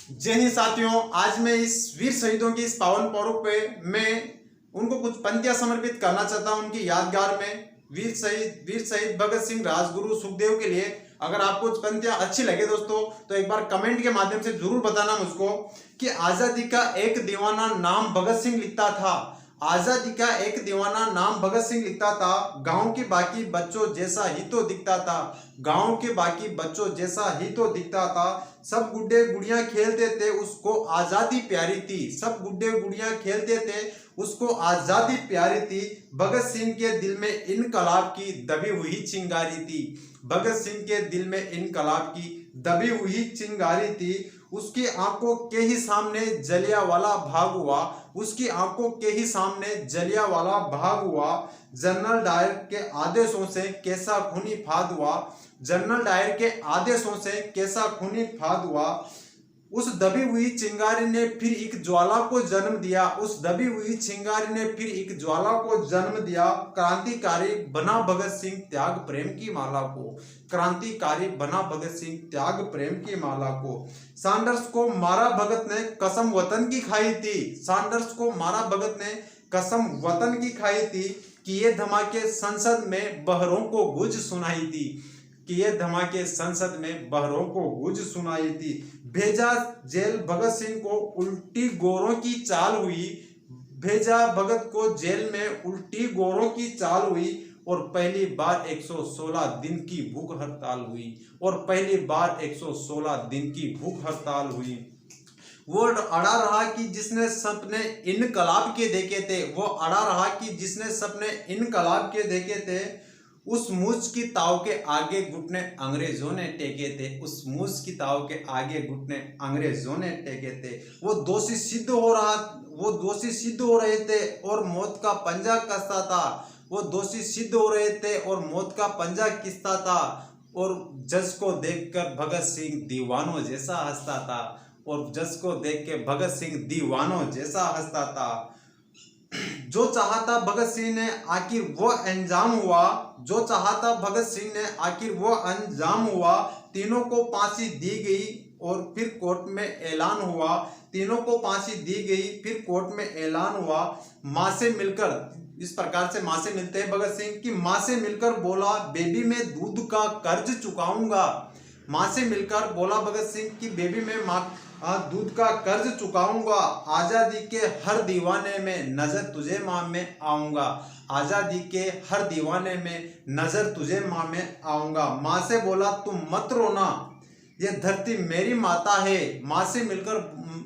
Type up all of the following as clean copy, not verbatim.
जय हिंद साथियों, आज मैं इस वीर शहीदों की इस पावन पर्व पे मैं उनको कुछ पंक्तियां समर्पित करना चाहता हूं उनकी यादगार में। वीर शहीद भगत सिंह, राजगुरु, सुखदेव के लिए। अगर आपको कुछ पंक्तियां अच्छी लगे दोस्तों तो एक बार कमेंट के माध्यम से जरूर बताना मुझको कि आजादी का एक दीवाना नाम भगत सिंह लिखता था। आजादी का एक दीवाना नाम भगत सिंह लिखता था, गांव के बाकी बच्चों जैसा ही तो दिखता था। गांव के बाकी बच्चों जैसा ही तो दिखता था। सब गुड्डे गुड़ियां खेलते थे, उसको आजादी प्यारी थी। सब गुड्डे गुड़ियां खेलते थे, उसको आजादी प्यारी थी। भगत सिंह के दिल में इनकलाब की दबी हुई चिंगारी थी। भगत सिंह के दिल में इनकलाब की दबी हुई चिंगारी थी। उसकी आंखों के ही सामने जलियांवाला बाग हुआ। उसकी आंखों के ही सामने जलियांवाला बाग हुआ। जनरल डायर के आदेशों से कैसा खूनी फाद हुआ। जनरल डायर के आदेशों से कैसा खूनी फाद हुआ। उस दबी हुई चिंगारी ने फिर एक ज्वाला को जन्म दिया। उस दबी हुई चिंगारी ने फिर एक ज्वाला को जन्म दिया। क्रांतिकारी बना भगत सिंह त्याग प्रेम की माला को। क्रांतिकारी बना भगत सिंह त्याग प्रेम की माला को। सैंडर्स को मारा भगत ने, कसम वतन की खाई थी। सैंडर्स को मारा भगत ने, कसम वतन की खाई थी। कि ये धमाके संसद में बहरों को गूंज सुनाई थी। कि ये धमाके संसद में बहरों को गूंज सुनाई थी। भेजा जेल भगत सिंह को, उल्टी गोरों की चाल हुई। भेजा भगत को जेल में, उल्टी गोरों की चाल हुई। और पहली बार 116 दिन की भूख हड़ताल हुई। और पहली बार 116 दिन की भूख हड़ताल हुई। वो अड़ा रहा कि जिसने सपने इनकलाब के देखे थे। वो अड़ा रहा कि जिसने सपने इनकलाब के देखे थे। उस मूस की ताव के आगे घुटने अंग्रेजों ने टेके थे। उस मूस की ताव के आगे घुटने अंग्रेजों ने टेके थे। वो दोषी सिद्ध हो रहे थे और मौत का पंजा कसता था। वो दोषी सिद्ध हो रहे थे और मौत का पंजा किसता था। और जज को देखकर भगत सिंह दीवानों जैसा हंसता था। और जज को देख के भगत सिंह दीवानों जैसा हंसता था। जो चाहता भगत सिंह ने आखिर वो अंजाम हुआ। जो चाहता भगत सिंह ने आखिर वो अंजाम हुआ। तीनों को फांसी दी गई और फिर कोर्ट में ऐलान हुआ। तीनों को फांसी दी गई, फिर कोर्ट में ऐलान हुआ। माँ से मिलकर, इस प्रकार से माँ से मिलते हैं भगत सिंह की। माँ से मिलकर बोला, बेबी मैं दूध का कर्ज चुकाऊंगा। माँ से मिलकर बोला भगत सिंह की, बेबी मैं दूध का कर्ज चुकाऊंगा। आजादी के हर दीवाने में नजर तुझे माँ में आऊंगा। आजादी के हर दीवाने में नजर तुझे माँ में आऊंगा। माँ से बोला, तुम मत रोना, ये धरती मेरी माता है। माँ से मिलकर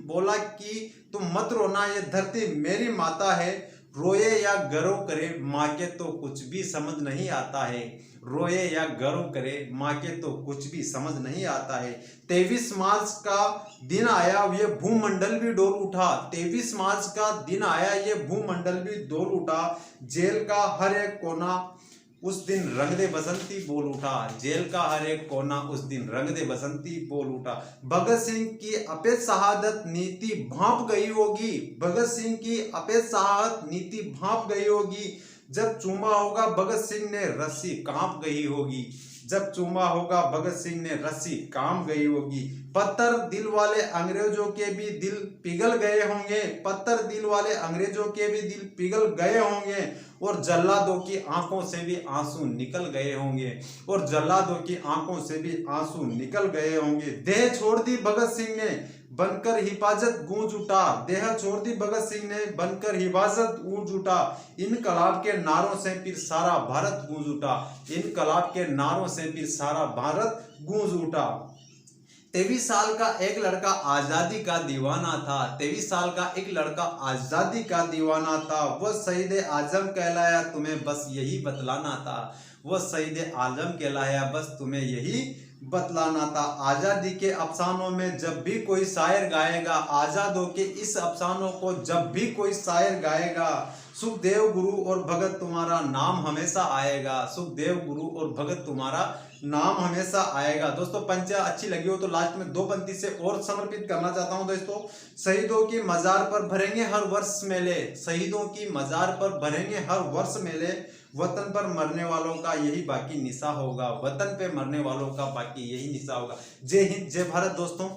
बोला कि तुम मत रोना, ये धरती मेरी माता है। रोए या गर्व करे, माँ के तो कुछ भी समझ नहीं आता है। रोए या गर्व करे, माँ के तो कुछ भी समझ नहीं आता है। 23 मार्च का दिन आया, ये भूमंडल भी डोल उठा। 23 मार्च का दिन आया, ये भूमंडल भी डोल उठा। जेल का हर एक कोना उस दिन रंग दे बसंती बोल उठा। जेल का हर एक कोना उस दिन रंग दे बसंती बोल उठा। भगत सिंह की अपेत शहादत नीति भांप गई होगी। भगत सिंह की अपेत शहादत नीति भांप गई होगी। जब चूमा होगा भगत सिंह ने, रस्सी कांप गई होगी। जब चूमा होगा भगत सिंह ने, रस्सी कांप गई होगी। पत्थर दिल वाले अंग्रेजों के भी दिल पिघल गए होंगे। पत्थर दिल वाले अंग्रेजों के भी दिल पिघल गए होंगे। और जल्लादों की आंखों से भी आंसू निकल गए होंगे। और जल्लादों की आंखों से भी आंसू निकल गए होंगे। देह छोड़ दी भगत सिंह ने, बनकर हिफाजत गूंज उठा। देह छोड़ दी भगत सिंह ने, बनकर हिफाजत गूंज उठा। इनकलाब के नारों से फिर सारा भारत गूंज उठा। इनकलाब के नारों से फिर सारा भारत गूंज उठा। 23 साल का एक लड़का आजादी का दीवाना था। 23 साल का एक लड़का आजादी का दीवाना था। वह शहीद आजम कहलाया, तुम्हें बस यही बतलाना था। वह शहीद आजम कहलाया, बस तुम्हें यही बतलाना था। आजादी के अफसानों में जब भी कोई शायर गाएगा, आजादों के इस अफसानों को जब भी कोई शायर गाएगा, सुखदेव गुरु और भगत तुम्हारा नाम हमेशा आएगा। सुखदेव गुरु और भगत तुम्हारा नाम हमेशा आएगा। दोस्तों पंक्तियां अच्छी लगी हो तो लास्ट में 2 पंक्ति से और समर्पित करना चाहता हूं दोस्तों। शहीदों की मजार पर भरेंगे हर वर्ष मेले। शहीदों की मजार पर भरेंगे हर वर्ष मेले। वतन पर मरने वालों का यही बाकी निशा होगा। वतन पे मरने वालों का बाकी यही निशा होगा। जय हिंद, जय भारत दोस्तों।